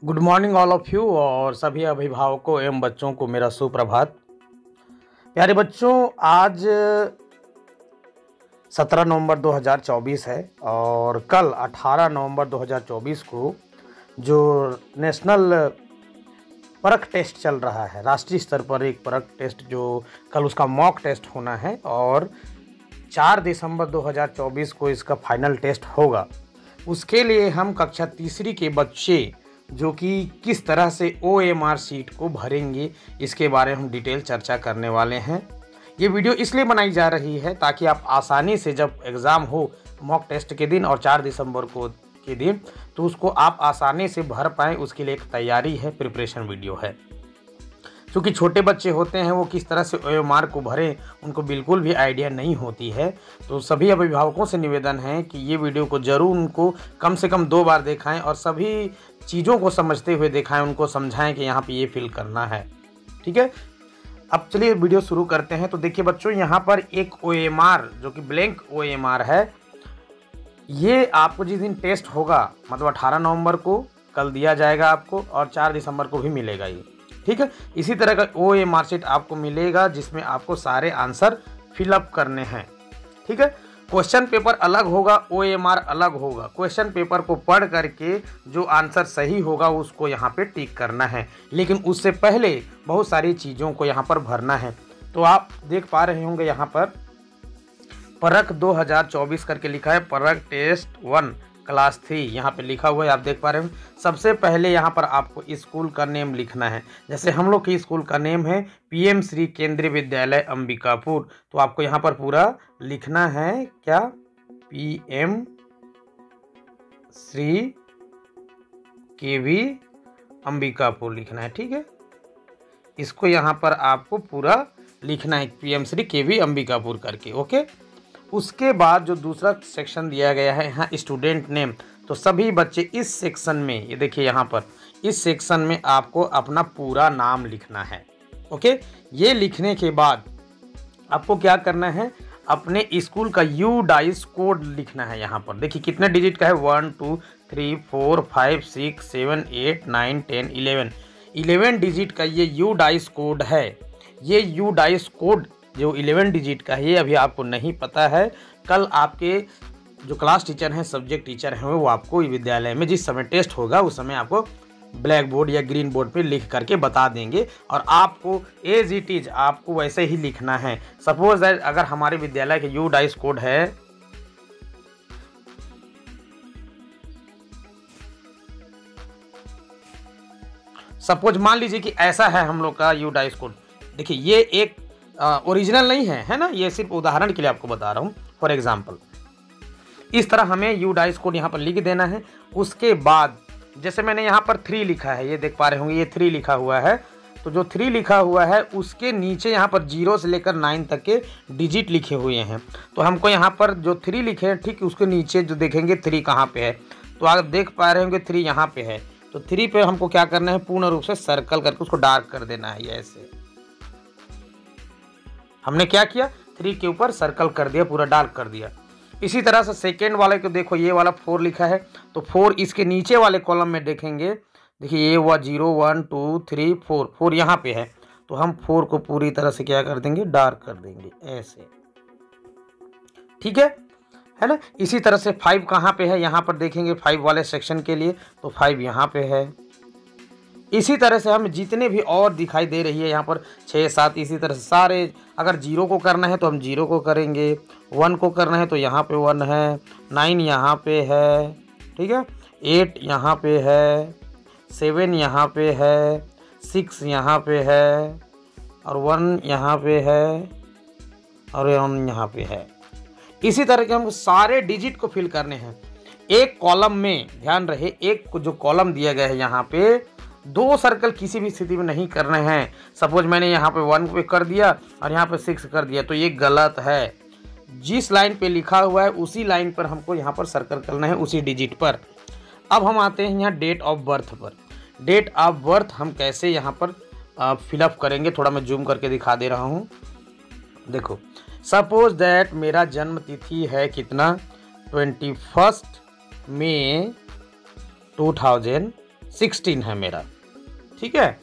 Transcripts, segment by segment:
Good morning all of you और सभी अभिभावकों एवं बच्चों को मेरा सुप्रभात। प्यारे बच्चों, आज 17 नवंबर 2024 है और कल 18 नवंबर 2024 को जो नेशनल परख टेस्ट चल रहा है, राष्ट्रीय स्तर पर एक परख टेस्ट, जो कल उसका मॉक टेस्ट होना है और 4 दिसंबर 2024 को इसका फाइनल टेस्ट होगा। उसके लिए हम कक्षा तीसरी के बच्चे जो कि किस तरह से OMR सीट को भरेंगे, इसके बारे में हम डिटेल चर्चा करने वाले हैं। ये वीडियो इसलिए बनाई जा रही है ताकि आप आसानी से जब एग्ज़ाम हो मॉक टेस्ट के दिन और 4 दिसंबर को के दिन, तो उसको आप आसानी से भर पाएँ, उसके लिए एक तैयारी है, प्रिपरेशन वीडियो है। क्योंकि छोटे बच्चे होते हैं, वो किस तरह से OMR को भरें उनको बिल्कुल भी आइडिया नहीं होती है। तो सभी अभिभावकों से निवेदन है कि ये वीडियो को ज़रूर उनको कम से कम 2 बार दिखाएं और सभी चीज़ों को समझते हुए दिखाएं, उनको समझाएं कि यहाँ पे ये फिल करना है। ठीक है, अब चलिए वीडियो शुरू करते हैं। तो देखिए बच्चों, यहाँ पर एक OMR जो कि ब्लैंक OMR है, ये आपको जिस दिन टेस्ट होगा मतलब 18 नवंबर को कल दिया जाएगा आपको और 4 दिसंबर को भी मिलेगा ये। ठीक है, इसी तरह का OMR शीट आपको मिलेगा जिसमें आपको सारे आंसर फिलअप करने हैं। ठीक है, क्वेश्चन पेपर अलग होगा, OMR अलग होगा। क्वेश्चन पेपर को पढ़ करके जो आंसर सही होगा उसको यहाँ पे टिक करना है, लेकिन उससे पहले बहुत सारी चीज़ों को यहाँ पर भरना है। तो आप देख पा रहे होंगे यहाँ पर परख 2024 करके लिखा है, परख टेस्ट 1 क्लास 3 यहाँ पे लिखा हुआ है, आप देख पा रहे हैं। सबसे पहले यहाँ पर आपको स्कूल का नेम लिखना है। जैसे हम लोग की स्कूल का नेम है PM श्री केंद्रीय विद्यालय अंबिकापुर, तो आपको यहाँ पर पूरा लिखना है क्या, PM श्री KV अंबिकापुर लिखना है। ठीक है, इसको यहाँ पर आपको पूरा लिखना है, PM श्री KV अंबिकापुर करके। ओके, उसके बाद जो दूसरा सेक्शन दिया गया है यहाँ स्टूडेंट नेम, तो सभी बच्चे इस सेक्शन में, ये देखिए यहाँ पर इस सेक्शन में आपको अपना पूरा नाम लिखना है। ओके, ये लिखने के बाद आपको क्या करना है, अपने स्कूल का UDISE कोड लिखना है। यहाँ पर देखिए कितने डिजिट का है, 1 2 3 4 5 6 7 8 9 10 11 डिजिट का ये UDISE कोड है। ये UDISE कोड जो 11 डिजिट का है, ये अभी आपको नहीं पता है। कल आपके जो क्लास टीचर हैं, सब्जेक्ट टीचर हैं, वो आपको विद्यालय में जिस समय टेस्ट होगा उस समय आपको ब्लैक बोर्ड या ग्रीन बोर्ड पे लिख करके बता देंगे और आपको एज इट इज आपको वैसे ही लिखना है। सपोज दैट अगर हमारे विद्यालय के UDISE कोड है सपोज, मान लीजिए कि ऐसा है हम लोग का UDISE कोड। देखिए ये एक ओरिजिनल नहीं है, है ना, ये सिर्फ उदाहरण के लिए आपको बता रहा हूँ, फॉर एग्जांपल। इस तरह हमें UDISE कोड यहाँ पर लिख देना है। उसके बाद जैसे मैंने यहाँ पर 3 लिखा है, ये देख पा रहे होंगे ये 3 लिखा हुआ है, तो जो 3 लिखा हुआ है उसके नीचे यहाँ पर 0 से लेकर 9 तक के डिजिट लिखे हुए हैं। तो हमको यहाँ पर जो 3 लिखे हैं, ठीक उसके नीचे जो देखेंगे 3 कहाँ पे है, तो आप देख पा रहे होंगे 3 यहाँ पे है। तो 3 पे हमको क्या करना है, पूर्ण रूप से सर्कल करके उसको डार्क कर देना है। ये ऐसे हमने क्या किया, 3 के ऊपर सर्कल कर दिया, पूरा डार्क कर दिया। इसी तरह से सेकेंड वाले को देखो, ये वाला 4 लिखा है, तो 4 इसके नीचे वाले कॉलम में देखेंगे, देखिए ये हुआ 0 1 2 3 4 यहाँ पे है, तो हम 4 को पूरी तरह से क्या कर देंगे, डार्क कर देंगे ऐसे। ठीक है ना। इसी तरह से 5 कहाँ पे है, यहाँ पर देखेंगे 5 वाले सेक्शन के लिए, तो 5 यहाँ पे है। इसी तरह से हम जितने भी और दिखाई दे रही है यहाँ पर 6 7, इसी तरह से सारे, अगर 0 को करना है तो हम 0 को करेंगे, 1 को करना है तो यहाँ पे 1 है, 9 यहाँ पे है, ठीक है, 8 यहाँ पे है, 7 यहाँ पे है, 6 यहाँ पे है और 1 यहाँ पे है और 1 यहाँ पे है। इसी तरह के हम सारे डिजिट को फिल करने हैं एक कॉलम में। ध्यान रहे, एक जो कॉलम दिया गया है यहाँ पे 2 सर्कल किसी भी स्थिति में नहीं करने हैं। सपोज मैंने यहाँ पे 1 पे कर दिया और यहाँ पे 6 कर दिया, तो ये गलत है। जिस लाइन पे लिखा हुआ है उसी लाइन पर हमको यहाँ पर सर्कल करना है, उसी डिजिट पर। अब हम आते हैं यहाँ डेट ऑफ बर्थ पर। डेट ऑफ बर्थ हम कैसे यहाँ पर फिलअप करेंगे, थोड़ा मैं जूम करके दिखा दे रहा हूँ। देखो, सपोज दैट मेरा जन्म तिथि है कितना, 21 मई 2000 2016 है मेरा, ठीक है।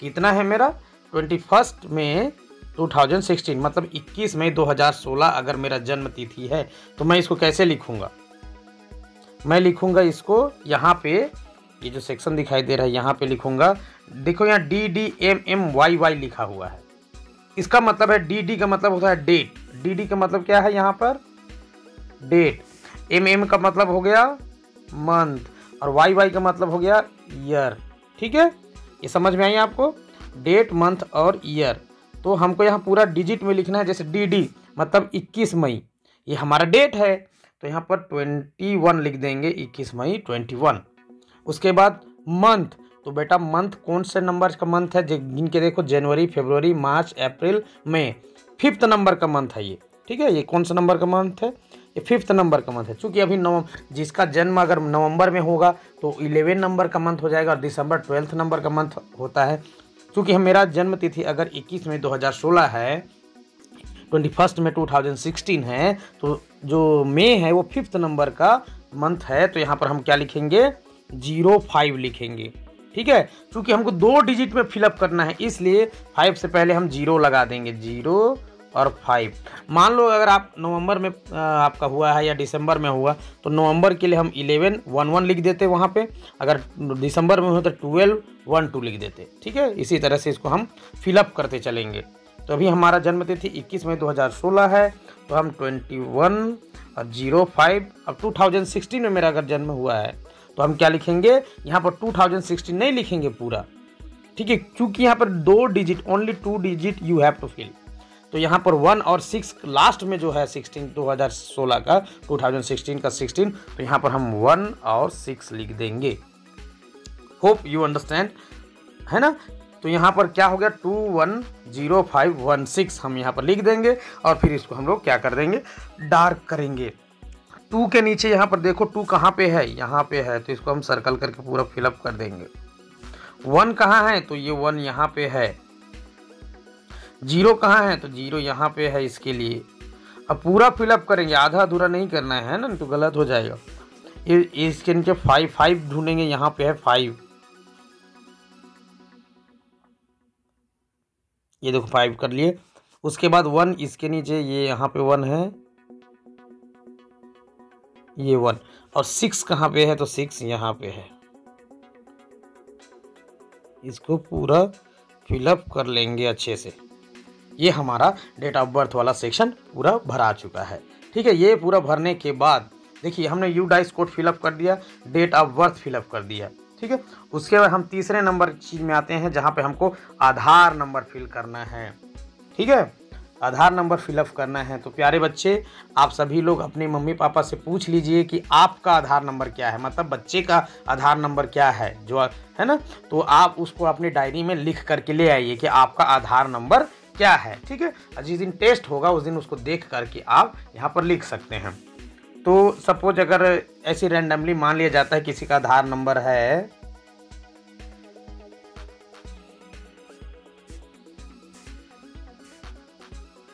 कितना है मेरा? 21 में 2016, मतलब 21 मई 2016 अगर मेरा जन्म तिथि है तो मैं इसको कैसे लिखूंगा? मैं लिखूंगा इसको यहाँ पे, ये जो सेक्शन दिखाई दे रहा है यहाँ पे लिखूंगा। देखो यहाँ DDMMYY लिखा हुआ है। इसका मतलब है DD का मतलब होता है डेट, DD का मतलब क्या है यहाँ पर? डेट। MM का मतलब हो गया मंथ, और YY का मतलब हो गया ईयर, ठीक है। ये समझ में आई आपको? डेट, मंथ और ईयर। तो हमको यहाँ पूरा डिजिट में लिखना है। जैसे DD मतलब 21 मई, ये हमारा डेट है, तो यहाँ पर 21 लिख देंगे, 21 मई 21। उसके बाद मंथ, तो बेटा मंथ कौन से नंबर का मंथ है? जिनके देखो जनवरी, फरवरी, मार्च, अप्रैल, मई, 5th नंबर का मंथ है ये, ठीक है। ये कौन सा नंबर का मंथ है? ये 5th नंबर का मंथ है। चूंकि अभी जिसका जन्म अगर नवंबर में होगा तो 11 नंबर का मंथ हो जाएगा, और दिसंबर 12th नंबर का मंथ होता है। चूंकि मेरा जन्म तिथि अगर 21 मई 2016 है, 21 में 2016 है, तो जो मई है वो 5th नंबर का मंथ है। तो यहाँ पर हम क्या लिखेंगे? 05 लिखेंगे, ठीक है। चूंकि हमको 2 डिजिट में फिलअप करना है, इसलिए 5 से पहले हम 0 लगा देंगे, 0 और 5। मान लो अगर आप नवंबर में आपका हुआ है या दिसंबर में हुआ, तो नवंबर के लिए हम 1111 लिख देते वहाँ पे। अगर दिसंबर में हो तो 1212 लिख देते, ठीक है। इसी तरह से इसको हम फिलअप करते चलेंगे। तो अभी हमारा जन्म तिथि 21 मई 2016 है, तो हम 21 और 05, अब 2016 में मेरा अगर जन्म हुआ है तो हम क्या लिखेंगे? यहाँ पर 2016 नहीं लिखेंगे पूरा, ठीक है, क्योंकि यहाँ पर 2 digit, only 2 digit you have to fill. तो यहाँ पर 1 और 6 लास्ट में जो है 16 2016 का, 2016 का 16, तो यहाँ पर हम 1 और 6 लिख देंगे। होप यू अंडरस्टैंड, है ना। तो यहाँ पर क्या हो गया? 210516 हम यहाँ पर लिख देंगे, और फिर इसको हम लोग क्या कर देंगे? डार्क करेंगे। 2 के नीचे यहाँ पर देखो 2 कहाँ पे है? यहाँ पे है, तो इसको हम सर्कल करके पूरा फिलअप कर देंगे। 1 कहाँ है? तो ये 1 यहाँ पे है। 0 कहाँ है? तो 0 यहाँ पे है। इसके लिए अब पूरा फिलअप करेंगे, आधा अधूरा नहीं करना है ना, तो गलत हो जाएगा। इसके नीचे 5 ढूंढेंगे, यहाँ पे है 5, ये देखो 5 कर लिए। उसके बाद 1 इसके नीचे, ये यहाँ पे 1 है, ये 1, और 6 कहाँ पे है? तो 6 यहाँ पे है। इसको पूरा फिलअप कर लेंगे अच्छे से। ये हमारा डेट ऑफ बर्थ वाला सेक्शन पूरा भरा चुका है, ठीक है। ये पूरा भरने के बाद देखिए हमने यूडाइस कोड फिलअप कर दिया, डेट ऑफ बर्थ फिलअप कर दिया, ठीक है। उसके बाद हम तीसरे नंबर चीज में आते हैं, जहाँ पे हमको आधार नंबर फिल करना है, ठीक है। आधार नंबर फिलअप करना है। तो प्यारे बच्चे, आप सभी लोग अपने मम्मी पापा से पूछ लीजिए कि आपका आधार नंबर क्या है, मतलब बच्चे का आधार नंबर क्या है, जो है ना। तो आप उसको अपनी डायरी में लिख करके ले आइए कि आपका आधार नंबर क्या है, ठीक है। जिस दिन टेस्ट होगा उस दिन उसको देख करके आप यहाँ पर लिख सकते हैं। तो सपोज अगर ऐसे रैंडमली मान लिया जाता है किसी का आधार नंबर है,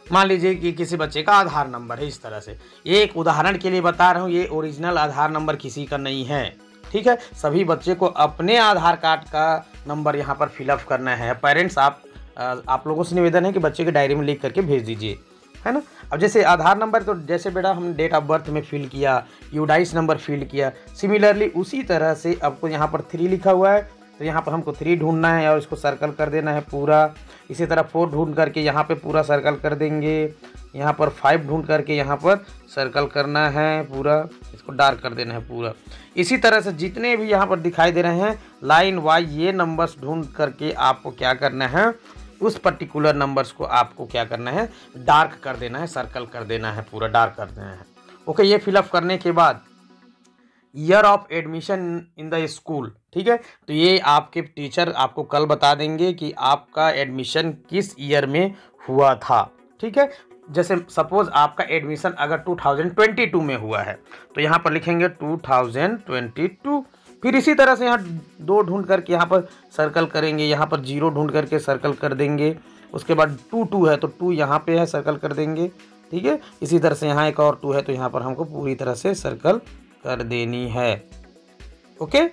मान लीजिए कि किसी बच्चे का आधार नंबर है इस तरह से, ये एक उदाहरण के लिए बता रहा हूँ, ये ओरिजिनल आधार नंबर किसी का नहीं है, ठीक है। सभी बच्चे को अपने आधार कार्ड का नंबर यहाँ पर फिलअप करना है। पेरेंट्स आप लोगों से निवेदन है कि बच्चे की डायरी में लिख करके भेज दीजिए, है ना। अब जैसे आधार नंबर, तो जैसे बेटा हमने डेट ऑफ बर्थ में फिल किया, यूडाइस नंबर फिल किया, सिमिलरली उसी तरह से आपको यहाँ पर 3 लिखा हुआ है, तो यहाँ पर हमको 3 ढूंढना है और इसको सर्कल कर देना है पूरा। इसी तरह 4 ढूंढ करके यहाँ पे पूरा सर्कल कर देंगे। यहाँ पर 5 ढूंढ करके यहाँ पर सर्कल करना है पूरा, इसको डार्क कर देना है पूरा। इसी तरह से जितने भी यहाँ पर दिखाई दे रहे हैं लाइन वाइज, ये नंबर्स ढूंढ करके आपको क्या करना है, उस पर्टिकुलर नंबर्स को आपको क्या करना है, डार्क कर देना है, सर्कल कर देना है, पूरा डार्क कर देना है। ओके, ये फिलअप करने के बाद year of admission in the school, ठीक है। तो ये आपके टीचर आपको कल बता देंगे कि आपका एडमिशन किस ईयर में हुआ था, ठीक है। जैसे सपोज आपका एडमिशन अगर 2022 में हुआ है, तो यहाँ पर लिखेंगे 2022। फिर इसी तरह से यहाँ 2 ढूंढ करके यहाँ पर सर्कल करेंगे, यहाँ पर 0 ढूंढ करके सर्कल कर देंगे। उसके बाद 2 है तो 2 यहाँ पे है, सर्कल कर देंगे, ठीक है। इसी तरह से यहाँ एक और 2 है, तो यहाँ पर हमको पूरी तरह से सर्कल कर देनी है। ओके,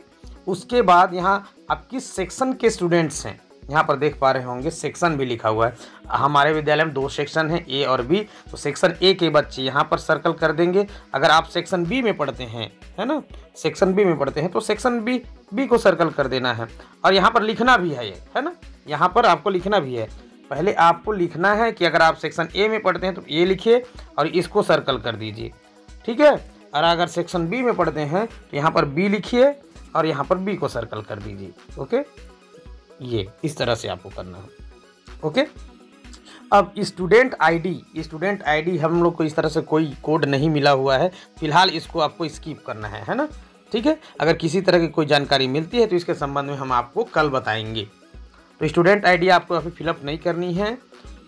उसके बाद यहाँ आप किस सेक्शन के स्टूडेंट्स हैं, यहाँ पर देख पा रहे होंगे सेक्शन भी लिखा हुआ है। हमारे विद्यालय में 2 सेक्शन हैं, ए और बी। तो सेक्शन ए के बच्चे यहाँ पर सर्कल कर देंगे। अगर आप सेक्शन बी में पढ़ते हैं, है ना, सेक्शन बी में पढ़ते हैं तो सेक्शन बी को सर्कल कर देना है। और यहाँ पर लिखना भी है, ये है ना, यहाँ पर आपको लिखना भी है। पहले आपको लिखना है कि अगर आप सेक्शन ए में पढ़ते हैं तो ए लिखिए और इसको सर्कल कर दीजिए, ठीक है। और अगर सेक्शन बी में पढ़ते हैं तो यहाँ पर बी लिखिए और यहाँ पर बी को सर्कल कर दीजिए। ओके, ये इस तरह से आपको करना है। ओके, अब स्टूडेंट आईडी हम लोग को इस तरह से कोई कोड नहीं मिला हुआ है फिलहाल, इसको आपको स्किप करना है ना, ठीक है। अगर किसी तरह की कोई जानकारी मिलती है तो इसके संबंध में हम आपको कल बताएंगे। तो स्टूडेंट आईडी आपको अभी फिलअप नहीं करनी है,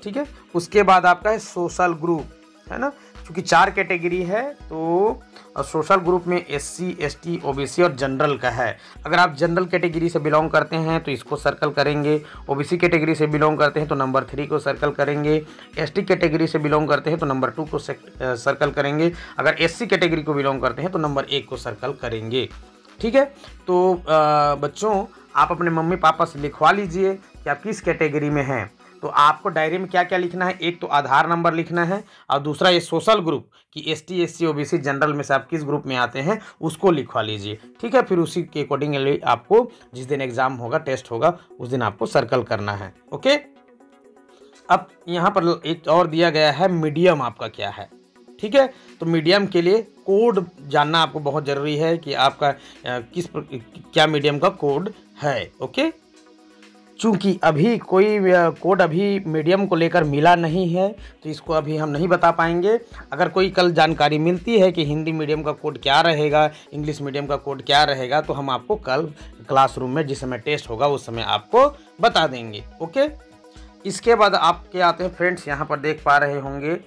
ठीक है। उसके बाद आपका है सोशल ग्रुप, है ना, क्योंकि 4 कैटेगरी है तो सोशल ग्रुप में SC ST OBC और जनरल का है। अगर आप जनरल कैटेगरी से बिलोंग करते हैं तो इसको सर्कल करेंगे, OBC कैटेगरी से बिलोंग करते हैं तो नंबर 3 को सर्कल करेंगे, ST कैटेगरी से बिलोंग करते हैं तो नंबर 2 को सर्कल करेंगे, अगर SC कैटेगरी को बिलोंग करते हैं तो नंबर 1 को सर्कल करेंगे, ठीक है। तो बच्चों आप अपने मम्मी पापा से लिखवा लीजिए कि आप किस कैटेगरी में हैं। तो आपको डायरी में क्या क्या लिखना है, एक तो आधार नंबर लिखना है और दूसरा ये सोशल ग्रुप कि ST SC OBC जनरल में से आप किस ग्रुप में आते हैं उसको लिखवा लीजिए, ठीक है। फिर उसी के अकॉर्डिंगली आपको जिस दिन एग्जाम होगा, टेस्ट होगा, उस दिन आपको सर्कल करना है। ओके, अब यहाँ पर एक और दिया गया है मीडियम आपका क्या है, ठीक है। तो मीडियम के लिए कोड जानना आपको बहुत ज़रूरी है कि आपका क्या मीडियम का कोड है। ओके, चूँकि अभी कोई कोड अभी मीडियम को लेकर मिला नहीं है तो इसको अभी हम नहीं बता पाएंगे। अगर कोई कल जानकारी मिलती है कि हिंदी मीडियम का कोड क्या रहेगा, इंग्लिश मीडियम का कोड क्या रहेगा, तो हम आपको कल क्लासरूम में जिस समय टेस्ट होगा उस समय आपको बता देंगे। ओके, इसके बाद आपके आते हैं फ्रेंड्स, यहाँ पर देख पा रहे होंगे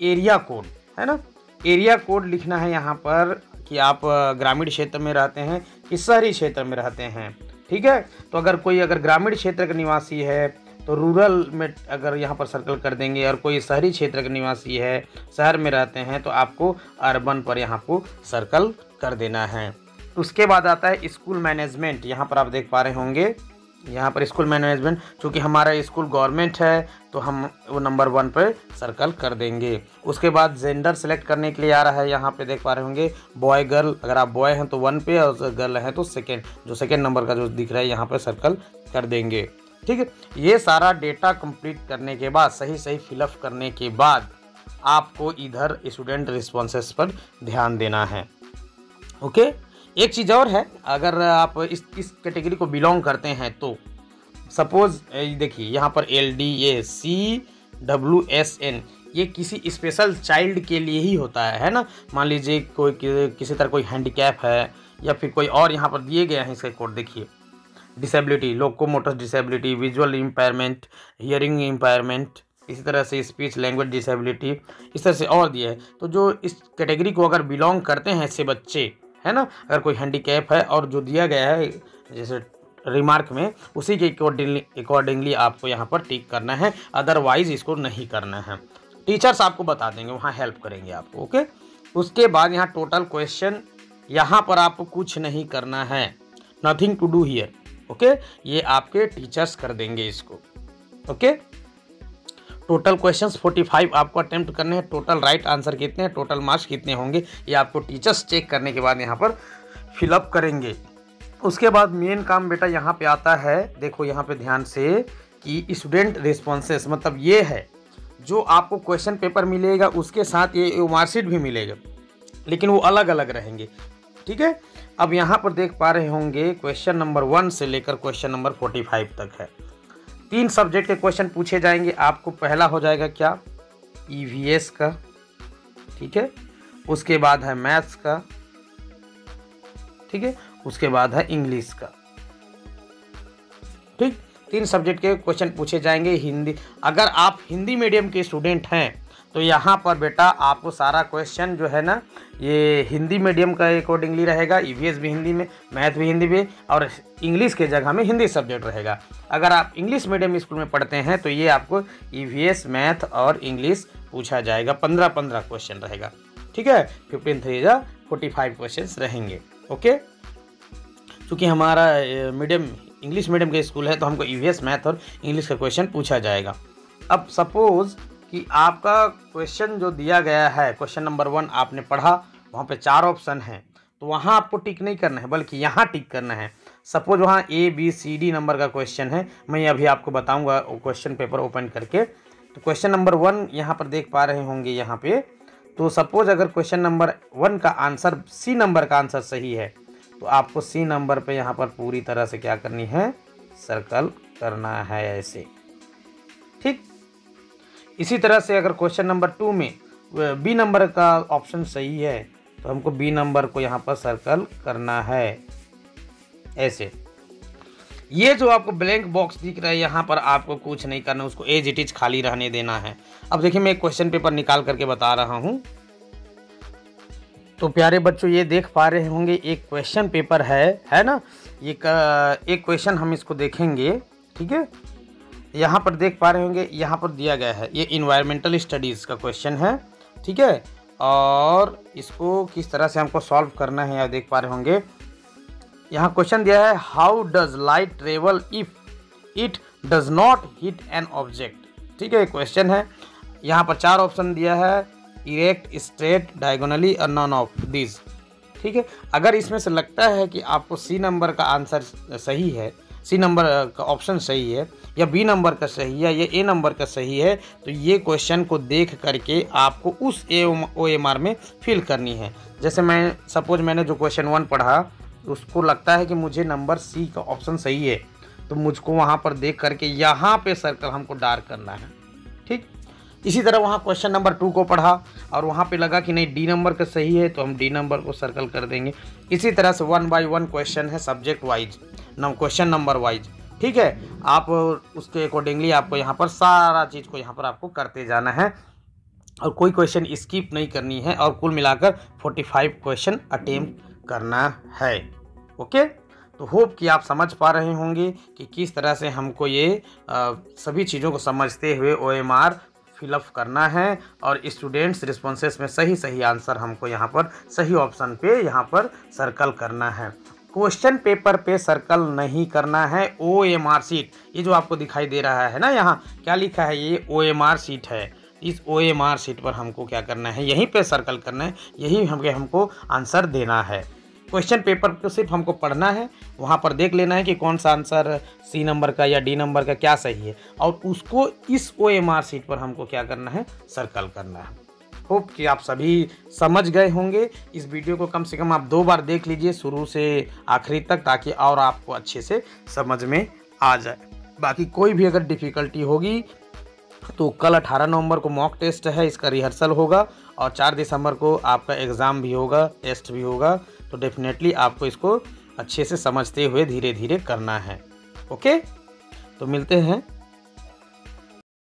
एरिया कोड, है ना। एरिया कोड लिखना है यहाँ पर कि आप ग्रामीण क्षेत्र में रहते हैं कि शहरी क्षेत्र में रहते हैं, ठीक है। तो अगर ग्रामीण क्षेत्र का निवासी है तो रूरल में अगर यहाँ पर सर्कल कर देंगे, और कोई शहरी क्षेत्र का निवासी है, शहर में रहते हैं, तो आपको अर्बन पर यहाँ को सर्कल कर देना है। उसके बाद आता है स्कूल मैनेजमेंट। यहाँ पर आप देख पा रहे होंगे, यहाँ पर स्कूल मैनेजमेंट, चूँकि हमारा स्कूल गवर्नमेंट है तो हम वो नंबर 1 पर सर्कल कर देंगे। उसके बाद जेंडर सेलेक्ट करने के लिए आ रहा है, यहाँ पे देख पा रहे होंगे बॉय गर्ल। अगर आप बॉय हैं तो 1 पे और गर्ल हैं तो सेकेंड नंबर का जो दिख रहा है यहाँ पे सर्कल कर देंगे, ठीक है। ये सारा डेटा कंप्लीट करने के बाद, सही फिलअप करने के बाद आपको इधर स्टूडेंट रिस्पॉन्सेस पर ध्यान देना है। ओके, एक चीज़ और है, अगर आप इस कैटेगरी को बिलोंग करते हैं तो सपोज देखिए यहाँ पर LDACWSN ये किसी स्पेशल चाइल्ड के लिए ही होता है ना। मान लीजिए कोई किसी तरह कोई हैंडीकैप है या फिर कोई और, यहाँ पर दिए गए हैं इसके कोड देखिए, disability, locomotor disability, visual impairment, hearing impairment, इसी तरह से स्पीच लैंग्वेज डिसेबिलिटी, इस तरह से और दिए हैं। तो जो इस कैटेगरी को अगर बिलोंग करते हैं ऐसे बच्चे, है ना, अगर कोई हैंडीकैप है और जो दिया गया है जैसे रिमार्क में, उसी के अकॉर्डिंगली आपको यहाँ पर टिक करना है, अदरवाइज इसको नहीं करना है। टीचर्स आपको बता देंगे, वहाँ हेल्प करेंगे आपको। ओके, उसके बाद यहाँ टोटल क्वेश्चन, यहाँ पर आपको कुछ नहीं करना है, nothing to do here. Okay, ये आपके टीचर्स कर देंगे इसको। ओके, टोटल क्वेश्चंस 45 आपको अटेम्प्ट करने हैं। टोटल राइट आंसर कितने हैं, टोटल मार्क्स कितने होंगे, ये आपको टीचर्स चेक करने के बाद यहाँ पर फिलअप करेंगे। उसके बाद मेन काम बेटा यहाँ पे आता है, देखो यहाँ पे ध्यान से कि स्टूडेंट रिस्पॉन्सेस, मतलब ये है जो आपको क्वेश्चन पेपर मिलेगा उसके साथ ये मार्कशीट भी मिलेगा, लेकिन वो अलग अलग रहेंगे, ठीक है। अब यहाँ पर देख पा रहे होंगे क्वेश्चन नंबर 1 से लेकर क्वेश्चन नंबर 45 तक है। 3 सब्जेक्ट के क्वेश्चन पूछे जाएंगे आपको। पहला हो जाएगा क्या, EVS का, ठीक है। उसके बाद है मैथ्स का, ठीक है। उसके बाद है इंग्लिश का, ठीक। 3 सब्जेक्ट के क्वेश्चन पूछे जाएंगे। हिंदी, अगर आप हिंदी मीडियम के स्टूडेंट हैं तो यहाँ पर बेटा आपको सारा क्वेश्चन जो है ना ये हिंदी मीडियम का अकॉर्डिंगली रहेगा। EVS भी हिंदी में, मैथ भी हिंदी में, और इंग्लिश के जगह में हिंदी सब्जेक्ट रहेगा। अगर आप इंग्लिश मीडियम स्कूल में पढ़ते हैं तो ये आपको EVS, मैथ और इंग्लिश पूछा जाएगा। 15-15 क्वेश्चन रहेगा, ठीक है। 15 3 जा 45 क्वेश्चन रहेंगे। ओके, चूँकि हमारा मीडियम इंग्लिश मीडियम का स्कूल है तो हमको ईवीएस मैथ और इंग्लिश का क्वेश्चन पूछा जाएगा। अब सपोज़ कि आपका क्वेश्चन जो दिया गया है, क्वेश्चन नंबर 1 आपने पढ़ा, वहाँ पे 4 ऑप्शन हैं, तो वहाँ आपको टिक नहीं करना है बल्कि यहाँ टिक करना है। सपोज वहाँ ABCD नंबर का क्वेश्चन है, मैं अभी आपको बताऊँगा क्वेश्चन पेपर ओपन करके। तो क्वेश्चन नंबर 1 यहाँ पर देख पा रहे होंगे यहाँ पे। तो सपोज अगर क्वेश्चन नंबर 1 का आंसर C नंबर का आंसर सही है तो आपको C नंबर पे यहाँ पर पूरी तरह से क्या करनी है, सर्कल करना है ऐसे, ठीक। इसी तरह से अगर क्वेश्चन नंबर 2 में B नंबर का ऑप्शन सही है तो हमको B नंबर को यहाँ पर सर्कल करना है ऐसे। ये जो आपको ब्लैंक बॉक्स दिख रहा है यहाँ पर आपको कुछ नहीं करना, उसको एज इट इज खाली रहने देना है। अब देखिए मैं एक क्वेश्चन पेपर निकाल करके बता रहा हूँ। तो प्यारे बच्चों ये देख पा रहे होंगे एक क्वेश्चन पेपर है ना। ये एक क्वेश्चन हम इसको देखेंगे, ठीक है। यहाँ पर देख पा रहे होंगे, यहाँ पर दिया गया है ये इन्वायरमेंटल स्टडीज़ का क्वेश्चन है, ठीक है। और इसको किस तरह से हमको सॉल्व करना है आप देख पा रहे होंगे। यहाँ क्वेश्चन दिया है, how does light travel if it does not hit an object, ठीक है। क्वेश्चन है, यहाँ पर 4 ऑप्शन दिया है, इरेक्ट, स्ट्रेट, डायगोनली और नॉन ऑफ दिस, ठीक है। अगर इसमें से लगता है कि आपको C नंबर का आंसर सही है, C नंबर का ऑप्शन सही है, या B नंबर का सही है, या A नंबर का सही है, तो ये क्वेश्चन को देख करके आपको उस OMR में फिल करनी है। जैसे मैं सपोज मैंने जो क्वेश्चन 1 पढ़ा उसको लगता है कि मुझे नंबर C का ऑप्शन सही है, तो मुझको वहाँ पर देख करके यहाँ पे सर्कल हमको डार्क करना है, ठीक। इसी तरह वहाँ क्वेश्चन नंबर 2 को पढ़ा और वहाँ पे लगा कि नहीं D नंबर का सही है, तो हम D नंबर को सर्कल कर देंगे। इसी तरह से 1 बाय 1 क्वेश्चन है, subject wise, question number wise, ठीक है। आप उसके अकॉर्डिंगली आपको यहाँ पर सारा चीज़ को यहाँ पर आपको करते जाना है और कोई क्वेश्चन स्किप नहीं करनी है और कुल मिलाकर 45 क्वेश्चन अटेम्प्ट करना है। ओके, तो होप कि आप समझ पा रहे होंगे कि किस तरह से हमको ये सभी चीज़ों को समझते हुए OMR फिलअप करना है और स्टूडेंट्स रिस्पॉन्सेस में सही सही आंसर हमको यहाँ पर सही ऑप्शन पे यहाँ पर सर्कल करना है। क्वेश्चन पेपर पे सर्कल नहीं करना है, OMR सीट, ये जो आपको दिखाई दे रहा है ना, यहाँ क्या लिखा है, ये OMR सीट है। इस OMR सीट पर हमको क्या करना है, यहीं पे सर्कल करना है, यही हमको आंसर देना है। क्वेश्चन पेपर को सिर्फ हमको पढ़ना है, वहाँ पर देख लेना है कि कौन सा आंसर C नंबर का या D नंबर का क्या सही है और उसको इस OMR सीट पर हमको क्या करना है, सर्कल करना है। होप कि आप सभी समझ गए होंगे। इस वीडियो को कम से कम आप 2 बार देख लीजिए शुरू से आखिरी तक, ताकि और आपको अच्छे से समझ में आ जाए। बाकी कोई भी अगर डिफ़िकल्टी होगी तो कल 18 नवंबर को मॉक टेस्ट है, इसका रिहर्सल होगा और 4 दिसंबर को आपका एग्ज़ाम भी होगा, टेस्ट भी होगा। तो डेफिनेटली आपको इसको अच्छे से समझते हुए धीरे धीरे करना है। ओके, तो मिलते हैं